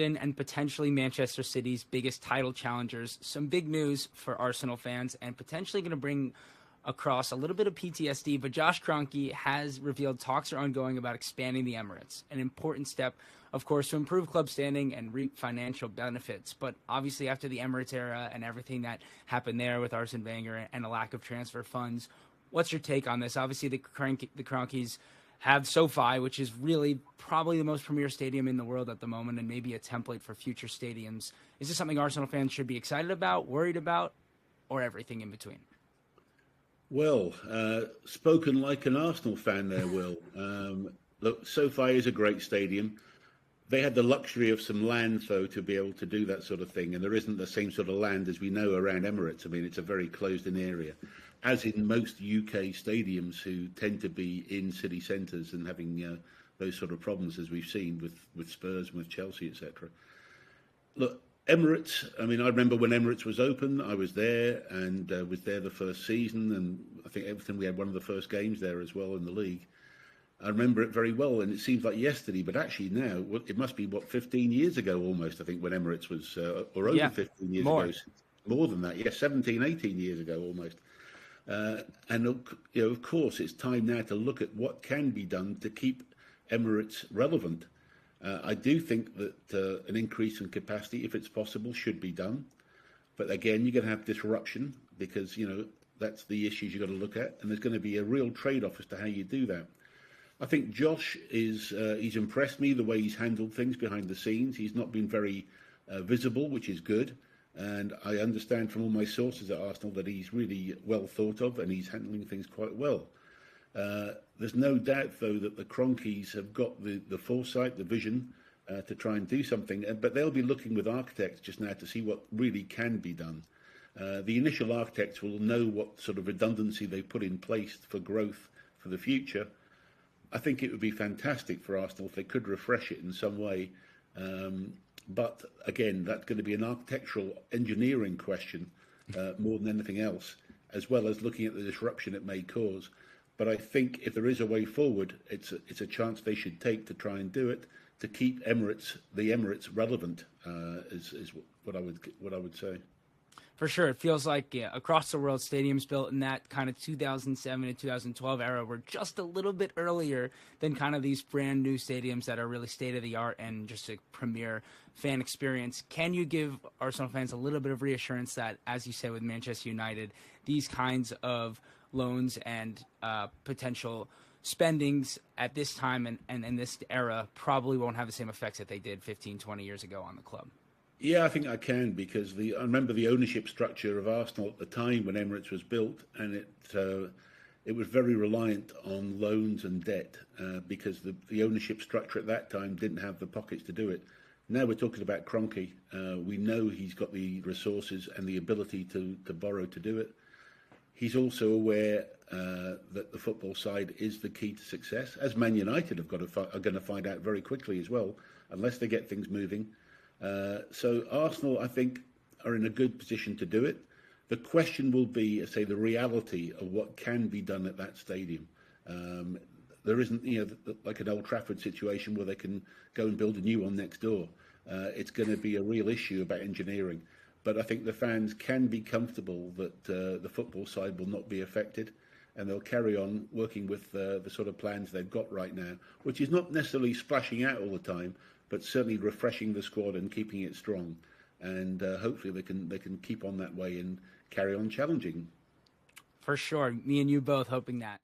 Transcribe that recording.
London and potentially Manchester City's biggest title challengers. Some big news for Arsenal fans and potentially going to bring across a little bit of PTSD, but Josh Kroenke has revealed talks are ongoing about expanding the Emirates, an important step, of course, to improve club standing and reap financial benefits. But obviously after the Emirates era and everything that happened there with Arsene Wenger and a lack of transfer funds, what's your take on this? Obviously the Kroenkes have SoFi, which is really probably the most premier stadium in the world at the moment and maybe a template for future stadiums. Is this something Arsenal fans should be excited about, worried about, or everything in between? Well, spoken like an Arsenal fan there, Will. Look, SoFi is a great stadium. They had the luxury of some land, though, to be able to do that sort of thing. And there isn't the same sort of land as we know around Emirates. I mean, it's a very closed-in area, as in most UK stadiums who tend to be in city centres and having those sort of problems, as we've seen with Spurs and with Chelsea, etc. Look, Emirates, I mean, I remember when Emirates was open, I was there and was there the first season. And I think we had one of the first games there as well in the league. I remember it very well, and it seems like yesterday, but actually now, it must be, 15 years ago almost, I think, when Emirates was, or over 15 years ago. More than that, 17, 18 years ago almost. And, of course, it's time now to look at what can be done to keep Emirates relevant. I do think that an increase in capacity, if it's possible, should be done. But again, you're going to have disruption because, that's the issues you've got to look at. And there's going to be a real trade-off as to how you do that. I think Josh he's impressed me the way he's handled things behind the scenes. He's not been very visible, which is good. And I understand from all my sources at Arsenal that he's really well thought of and he's handling things quite well. There's no doubt, though, that the Kroenkes have got the foresight, the vision to try and do something. But they'll be looking with architects just now to see what really can be done. The initial architects will know what sort of redundancy they put in place for growth for the future. I think it would be fantastic for Arsenal if they could refresh it in some way. But again, that's going to be an architectural engineering question more than anything else, as well as looking at the disruption it may cause. But I think if there is a way forward, it's a chance they should take to try and do it to keep the Emirates relevant. Is what I would say. For sure. It feels like across the world, stadiums built in that kind of 2007 to 2012 era were just a little bit earlier than kind of these brand new stadiums that are really state of the art and just a premier fan experience. Can you give Arsenal fans a little bit of reassurance that, as you said with Manchester United, these kinds of loans and potential spendings at this time and in this era probably won't have the same effects that they did 15, 20 years ago on the club? Yeah, I think I can because I remember the ownership structure of Arsenal at the time when Emirates was built, and it was very reliant on loans and debt because the ownership structure at that time didn't have the pockets to do it. Now we're talking about Kroenke. We know he's got the resources and the ability to borrow to do it. He's also aware that the football side is the key to success, as Man United are going to find out very quickly as well, unless they get things moving. So Arsenal, I think, are in a good position to do it. The question will be, say, the reality of what can be done at that stadium. There isn't, like an Old Trafford situation where they can go and build a new one next door. It's going to be a real issue about engineering. But I think the fans can be comfortable that the football side will not be affected, and they'll carry on working with the sort of plans they've got right now, which is not necessarily splashing out all the time, but certainly refreshing the squad and keeping it strong. And hopefully they can keep on that way and carry on challenging. For sure. Me and you both hoping that.